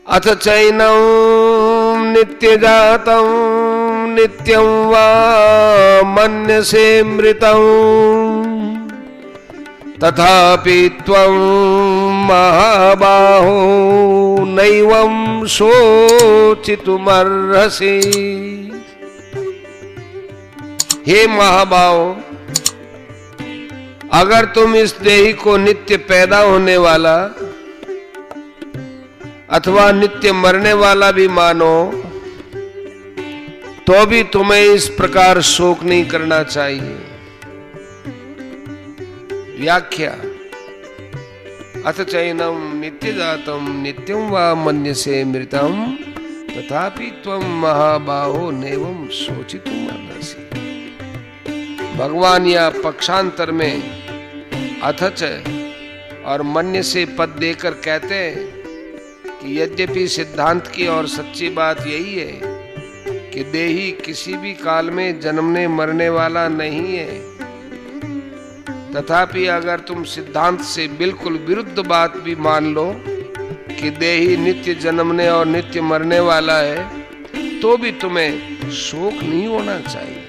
अथ चैनं नित्यजातं नित्यं वा मन्यसे मृतं तथापि त्वं महाबाहो नैवं शोचितुमर्हसि। हे महाबाहो, अगर तुम इस देही को नित्य पैदा होने वाला अथवा नित्य मरने वाला भी मानो तो भी तुम्हें इस प्रकार शोक नहीं करना चाहिए। व्याख्या। अथ चैनं नित्यजातं नित्यं वा मन्यसे मृतं तथापि त्वं महाबाहो नैवं शोचितुमर्हसि। भगवान या पक्षांतर में अथच और मन्य से पद देकर कहते हैं कि यद्यपि सिद्धांत की और सच्ची बात यही है कि देही किसी भी काल में जन्मने मरने वाला नहीं है, तथापि अगर तुम सिद्धांत से बिल्कुल विरुद्ध बात भी मान लो कि देही नित्य जन्मने और नित्य मरने वाला है, तो भी तुम्हें शोक नहीं होना चाहिए।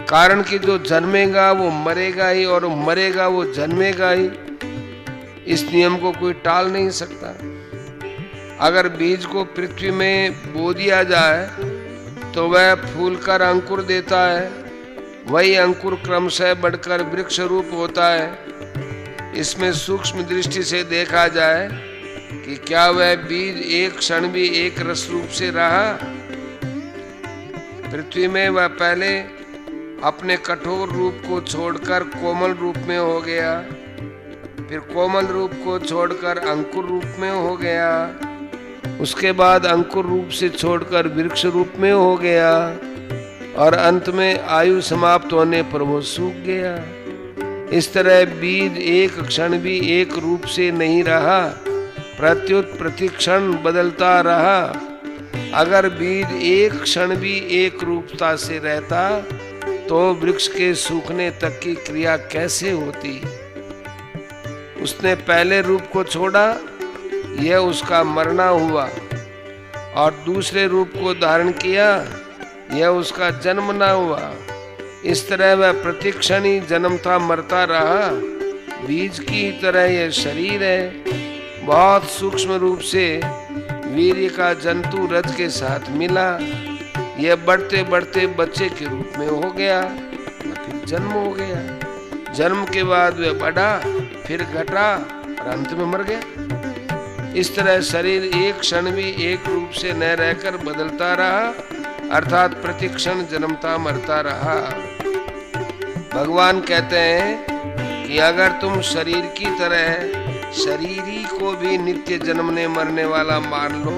कारण कि जो जन्मेगा वो मरेगा ही और मरेगा वो जन्मेगा ही। इस नियम को कोई टाल नहीं सकता। अगर बीज को पृथ्वी में बो दिया जाए तो वह फूलकर अंकुर देता है, वही अंकुर क्रमशः बढ़कर वृक्ष रूप होता है। इसमें सूक्ष्म दृष्टि से देखा जाए कि क्या वह बीज एक क्षण भी एक रस रूप से रहा। पृथ्वी में वह पहले अपने कठोर रूप को छोड़कर कोमल रूप में हो गया, फिर कोमल रूप को छोड़कर अंकुर रूप में हो गया, उसके बाद अंकुर रूप से छोड़कर वृक्ष रूप में हो गया और अंत में आयु समाप्त होने पर वो सूख गया। इस तरह बीज एक क्षण भी एक रूप से नहीं रहा, प्रत्युत प्रतिक्षण बदलता रहा। अगर बीज एक क्षण भी एक रूपता से रहता तो वृक्ष के सूखने तक की क्रिया कैसे होती। उसने पहले रूप को छोड़ा, यह उसका मरना हुआ, और दूसरे रूप को धारण किया, यह उसका जन्म ना हुआ। इस तरह वह प्रतिक्षण ही जन्मता मरता रहा। बीज की तरह यह शरीर है, बहुत सूक्ष्म रूप से वीर्य का जंतु रज के साथ मिला, यह बढ़ते बढ़ते बच्चे के रूप में हो गया, फिर जन्म हो गया। जन्म के बाद वह बढ़ा, फिर घटा और अंत में मर गया। इस तरह शरीर एक क्षण भी एक रूप से न रहकर बदलता रहा, अर्थात प्रतिक्षण जन्मता मरता रहा। भगवान कहते हैं कि अगर तुम शरीर की तरह शरीरी को भी नित्य जन्मने मरने वाला मान लो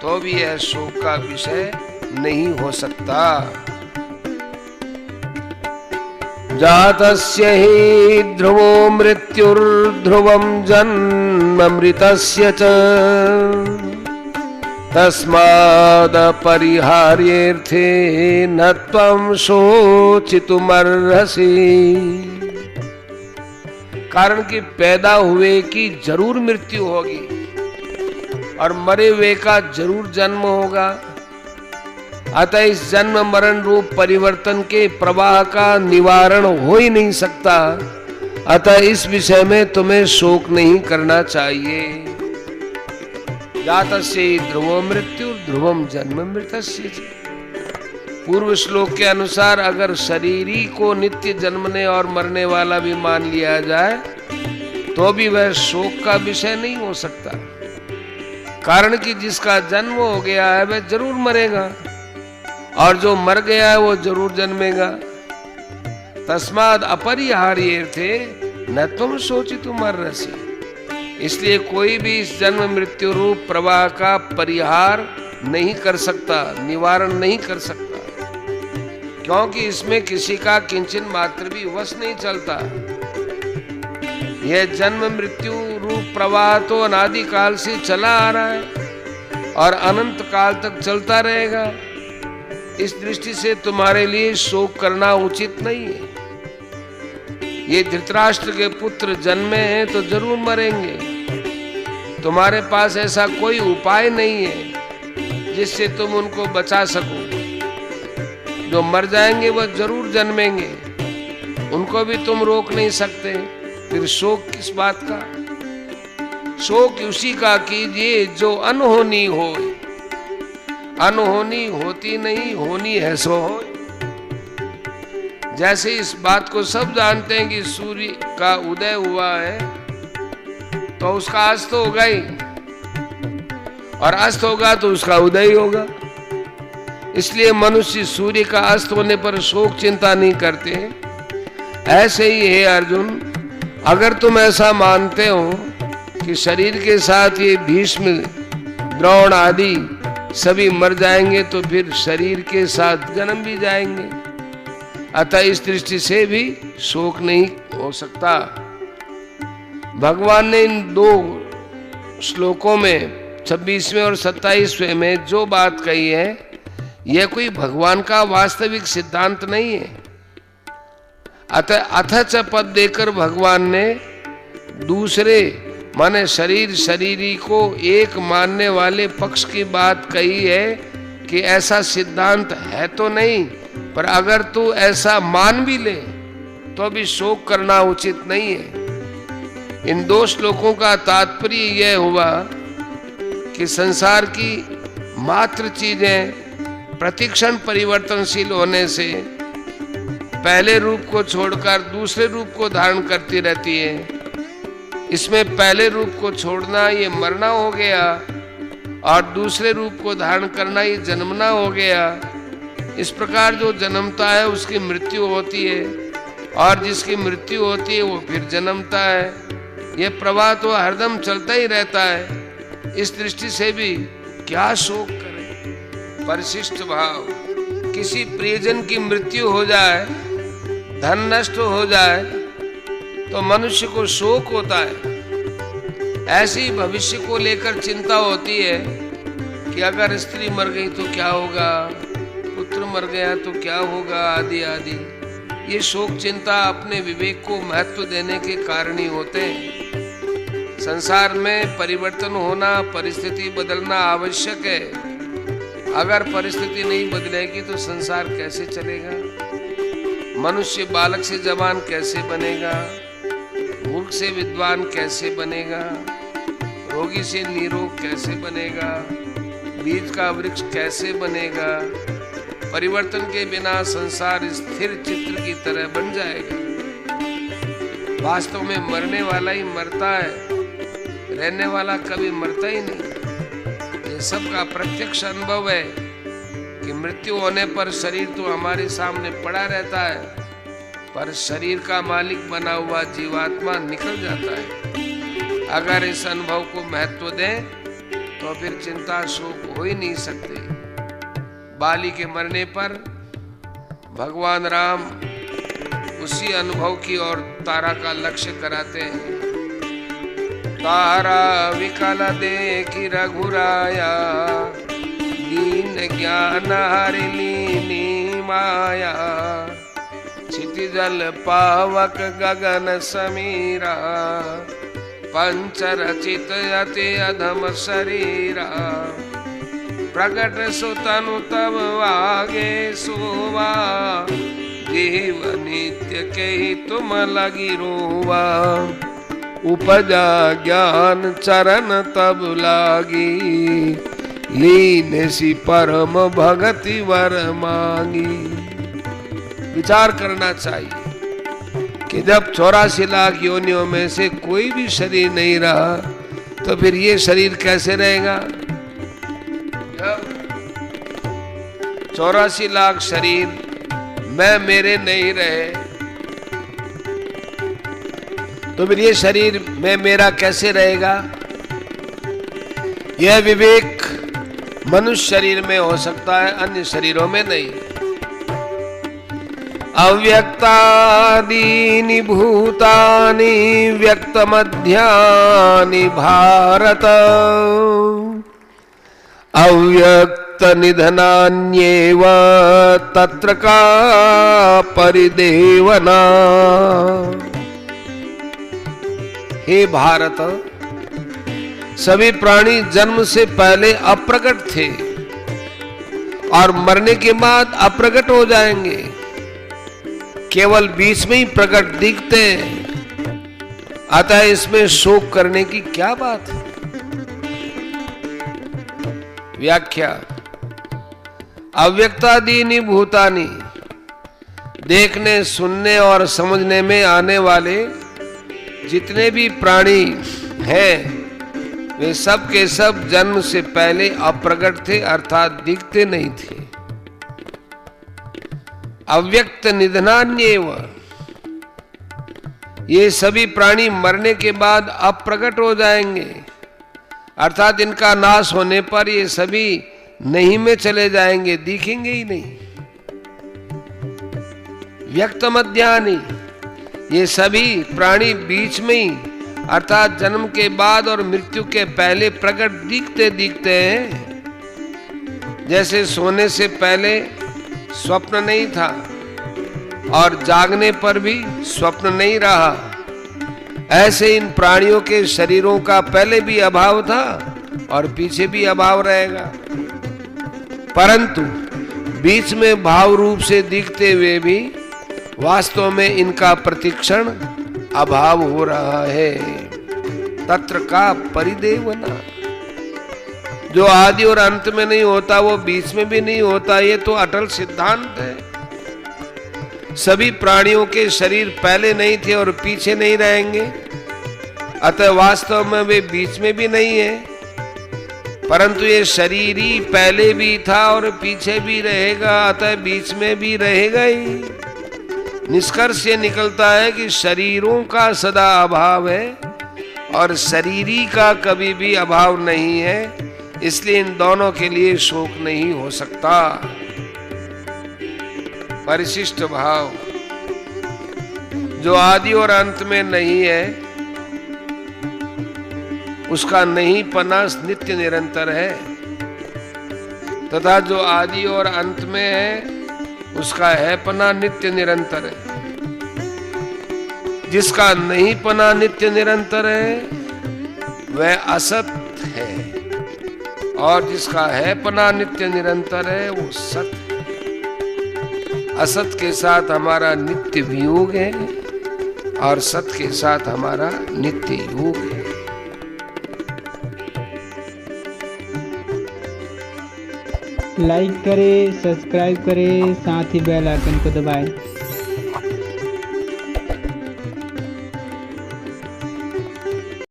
तो भी यह शोक का विषय नहीं हो सकता। जातस्य हि ध्रुवो मृत्युर्ध्रुवं जन्म मृतस्य च तस्माद् अपरिहार्येऽर्थे न त्वं शोचितुमर्हसि। कारण कि पैदा हुए की जरूर मृत्यु होगी और मरे हुए का जरूर जन्म होगा। अतः इस जन्म मरण रूप परिवर्तन के प्रवाह का निवारण हो ही नहीं सकता। अतः इस विषय में तुम्हें शोक नहीं करना चाहिए। जातस्य ध्रुवो मृत्यु ध्रुवम जन्म मृतस्य। पूर्व श्लोक के अनुसार अगर शरीरी को नित्य जन्मने और मरने वाला भी मान लिया जाए तो भी वह शोक का विषय नहीं हो सकता। कारण कि जिसका जन्म हो गया है वह जरूर मरेगा और जो मर गया है वो जरूर जन्मेगा। तस्माद् अपरिहार्येऽर्थे न त्वं शोचितुमर्हसि। इसलिए कोई भी इस जन्म मृत्यु रूप प्रवाह का परिहार नहीं कर सकता, निवारण नहीं कर सकता, क्योंकि इसमें किसी का किंचन मात्र भी वश नहीं चलता। यह जन्म मृत्यु रूप प्रवाह तो अनादि काल से चला आ रहा है और अनंत काल तक चलता रहेगा। इस दृष्टि से तुम्हारे लिए शोक करना उचित नहीं है। ये धृतराष्ट्र के पुत्र जन्मे हैं तो जरूर मरेंगे, तुम्हारे पास ऐसा कोई उपाय नहीं है जिससे तुम उनको बचा सको। जो मर जाएंगे वह जरूर जन्मेंगे, उनको भी तुम रोक नहीं सकते। फिर शोक किस बात का? शोक उसी का कीजिए जो अनहोनी हो। अनहोनी होती नहीं, होनी है सो हो। जैसे इस बात को सब जानते हैं कि सूर्य का उदय हुआ है तो उसका अस्त होगा ही, और अस्त होगा तो उसका उदय ही होगा। इसलिए मनुष्य सूर्य का अस्त होने पर शोक चिंता नहीं करते। ऐसे ही है अर्जुन, अगर तुम ऐसा मानते हो कि शरीर के साथ ये भीष्म, द्रोण आदि सभी मर जाएंगे तो फिर शरीर के साथ जन्म भी जाएंगे। अतः इस दृष्टि से भी शोक नहीं हो सकता। भगवान ने इन दो श्लोकों में 26वें और 27वें में जो बात कही है, यह कोई भगवान का वास्तविक सिद्धांत नहीं है। अतः अथच पद देकर भगवान ने दूसरे माने शरीर शरीरी को एक मानने वाले पक्ष की बात कही है कि ऐसा सिद्धांत है तो नहीं, पर अगर तू ऐसा मान भी ले तो भी शोक करना उचित नहीं है। इन दो श्लोकों का तात्पर्य यह हुआ कि संसार की मात्र चीजें प्रतिक्षण परिवर्तनशील होने से पहले रूप को छोड़कर दूसरे रूप को धारण करती रहती है। इसमें पहले रूप को छोड़ना ये मरना हो गया, और दूसरे रूप को धारण करना ये जन्मना हो गया। इस प्रकार जो जन्मता है उसकी मृत्यु होती है, और जिसकी मृत्यु होती है वो फिर जन्मता है। ये प्रवाह तो हरदम चलता ही रहता है। इस दृष्टि से भी क्या शोक करें। परिशिष्ट भाव, किसी प्रियजन की मृत्यु हो जाए, धन नष्ट हो जाए तो मनुष्य को शोक होता है। ऐसे ही भविष्य को लेकर चिंता होती है कि अगर स्त्री मर गई तो क्या होगा, पुत्र मर गया तो क्या होगा, आदि आदि। ये शोक चिंता अपने विवेक को महत्व देने के कारण ही होते हैं। संसार में परिवर्तन होना, परिस्थिति बदलना आवश्यक है। अगर परिस्थिति नहीं बदलेगी तो संसार कैसे चलेगा? मनुष्य बालक से जवान कैसे बनेगा? मूर्ख से विद्वान कैसे बनेगा? रोगी से निरोग कैसे बनेगा? बीज का वृक्ष कैसे बनेगा? परिवर्तन के बिना संसार स्थिर चित्र की तरह बन जाएगा। वास्तव में मरने वाला ही मरता है, रहने वाला कभी मरता ही नहीं। ये सबका प्रत्यक्ष अनुभव है कि मृत्यु होने पर शरीर तो हमारे सामने पड़ा रहता है, पर शरीर का मालिक बना हुआ जीवात्मा निकल जाता है। अगर इस अनुभव को महत्व दें तो फिर चिंता शोक हो ही नहीं सकते। बाली के मरने पर भगवान राम उसी अनुभव की ओर तारा का लक्ष्य कराते हैं। तारा विकल देखी रघुराया, दीन ज्ञान हरि लीनी माया। क्षितिजल पावक गगन समीरा, पंचरचित अति अधम शरीरा। प्रकट सुतनु तब आगे सोवा, जीव नित्य के ही तुम लगी रोवा। उपजा ज्ञान चरण तब लागी, लीन सी परम भगति वर मांगी। विचार करना चाहिए कि जब 84 लाख योनियों में से कोई भी शरीर नहीं रहा तो फिर ये शरीर कैसे रहेगा? 84 लाख शरीर मैं मेरे नहीं रहे तो फिर ये शरीर मैं मेरा कैसे रहेगा? यह विवेक मनुष्य शरीर में हो सकता है, अन्य शरीरों में नहीं। अव्यक्तादीनि भूतानि व्यक्तमध्यानि भारत, अव्यक्त निधनान्येव तत्र का परिदेवना। हे भारत, सभी प्राणी जन्म से पहले अप्रकट थे और मरने के बाद अप्रकट हो जाएंगे, केवल बीच में ही प्रकट दिखते हैं। अतः इसमें शोक करने की क्या बात है। व्याख्या। अव्यक्तादीनि भूतानि, देखने, सुनने और समझने में आने वाले जितने भी प्राणी हैं वे सब के सब जन्म से पहले अप्रकट थे, अर्थात दिखते नहीं थे। अव्यक्त निधनान्येव, ये सभी प्राणी मरने के बाद अप्रकट हो जाएंगे, अर्थात इनका नाश होने पर ये सभी नहीं में चले जाएंगे, दिखेंगे ही नहीं। व्यक्त मध्यानि, ये सभी प्राणी बीच में ही अर्थात जन्म के बाद और मृत्यु के पहले प्रकट दिखते दिखते हैं। जैसे सोने से पहले स्वप्न नहीं था और जागने पर भी स्वप्न नहीं रहा, ऐसे इन प्राणियों के शरीरों का पहले भी अभाव था और पीछे भी अभाव रहेगा, परंतु बीच में भाव रूप से दिखते हुए भी वास्तव में इनका प्रतिक्षण अभाव हो रहा है। तत्र का परिदेवना, जो आदि और अंत में नहीं होता वो बीच में भी नहीं होता, ये तो अटल सिद्धांत है। सभी प्राणियों के शरीर पहले नहीं थे और पीछे नहीं रहेंगे, अतः वास्तव में वे बीच में भी नहीं है, परंतु ये शरीर ही पहले भी था और पीछे भी रहेगा, अतः बीच में भी रहेगा ही। निष्कर्ष ये निकलता है कि शरीरों का सदा अभाव है और शरीरी का कभी भी अभाव नहीं है, इसलिए इन दोनों के लिए शोक नहीं हो सकता। परिशिष्ट भाव, जो आदि और अंत में नहीं है उसका नहीं पना नित्य निरंतर है, तथा जो आदि और अंत में है उसका है पना नित्य निरंतर है। जिसका नहीं पना नित्य निरंतर है वह असत है और जिसका है पना नित्य निरंतर है वो सत है। असत के साथ हमारा नित्य वियोग है और सत के साथ हमारा नित्य योग है। लाइक करें, सब्सक्राइब करें, साथ ही बेल आइकन को दबाएं।